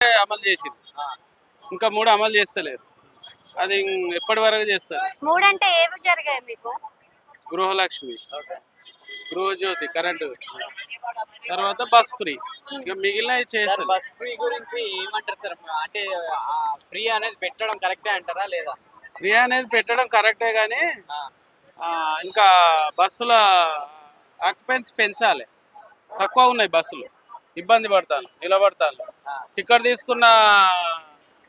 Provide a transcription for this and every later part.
అమలు చేసింది, ఇంకా 3 అమలు చేస్తలేరు. అది ఎప్పటి వరకు చేస్తారు? 3 అంటే ఏవి జరిగాయి మీకు? గృహలక్ష్మి, గృహజ్యోతి కరెంటు, తర్వాత బస్ ఫ్రీ, ఇక మిగిలినవి సార్ చేస్తారు. బస్ ఫ్రీ గురించి ఏమంటారు సార్? అంటే ఫ్రీ అనేది పెట్టడం కరెక్టే అంటారా లేదా? ఫ్రీ అనేది పెట్టడం కరెక్టే కానీ ఆ, ఇంకా బస్సుల ఆక్యుపెన్సీ పెంచాలి. తక్కువ ఉన్నాయి బస్సులు, ఇబ్బంది పడతాను, నిలబడతాను. ఆ. టికెట్ తీసుకున్న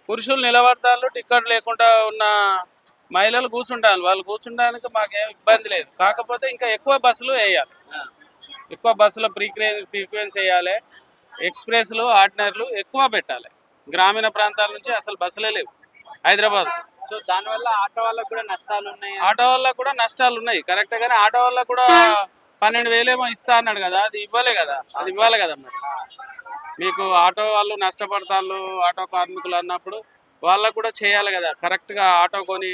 పురుషులు నిలబడతారు, టికెట్ లేకుండా ఉన్న మహిళలు కూర్చుంటారు. వాళ్ళు కూర్చుంటానికి మాకేం ఇబ్బంది లేదు. కాకపోతే ఇంకా ఎక్కువ బస్సులు వేయాలి, ఆ. ఎక్కువ బస్సుల ఫ్రీక్వెన్సీ వేయాలి. ఎక్స్ప్రెస్లు, ఆర్డినరీలు ఎక్కువ పెట్టాలి. గ్రామీణ ప్రాంతాల నుంచి అసలు బస్సులే లేవు హైదరాబాద్. సో దానివల్ల ఆటో వాళ్ళకు కూడా నష్టాలు ఉన్నాయి. ఆటో వాళ్ళకు కూడా నష్టాలు ఉన్నాయి కరెక్టే, కానీ ఆటో వాళ్ళకు కూడా 12,000 ఏమో ఇస్తా అన్నాడు కదా, అది ఇవ్వలే కదా, అది ఇవ్వాలి కదా. మరి మీకు ఆటో వాళ్ళు నష్టపడతారు, ఆటో కార్మికులు అన్నప్పుడు వాళ్ళకు కూడా చేయాలి కదా. కరెక్ట్గా ఆటో కొని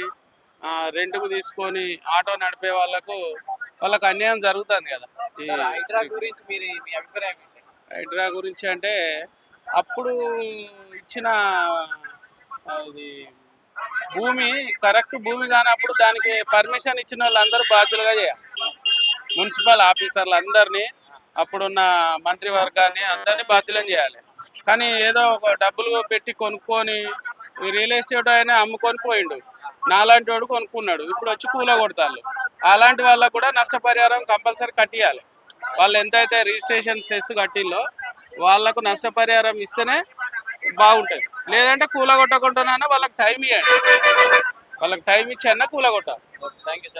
రెంట్కు తీసుకొని ఆటో నడిపే వాళ్ళకు అన్యాయం జరుగుతుంది కదా. సార్ హైడ్రా గురించి మీ అభిప్రాయం ఏంటి? హైడ్రా గురించి అంటే అప్పుడు ఇచ్చిన ఇది భూమి కరెక్ట్ భూమి కానప్పుడు దానికి పర్మిషన్ ఇచ్చిన వాళ్ళందరూ బాధ్యులుగా చేయాలి. మున్సిపల్ ఆఫీసర్లు అందరినీ, అప్పుడున్న మంత్రివర్గాన్ని అందరినీ బాధ్యులను చేయాలి. కానీ ఏదో ఒక డబ్బులు పెట్టి కొనుక్కొని రియల్ ఎస్టేట్ అయినా అమ్ముకొని పోయిండు, నాలాంటి వాడు కొనుక్కున్నాడు, ఇప్పుడు వచ్చి కూల కొడతారు. అలాంటి వాళ్ళకు కూడా నష్టపరిహారం కంపల్సరీ కట్టియాలి. వాళ్ళు ఎంతైతే రిజిస్ట్రేషన్ సెస్ కట్టిల్లో వాళ్ళకు నష్టపరిహారం ఇస్తేనే బాగుంటుంది. లేదంటే కూల కొట్టకుండానైనా వాళ్ళకి టైం ఇవ్వండి, వాళ్ళకి టైం ఇచ్చి అన్నా కూల కొట్టాలి. Thank you sir.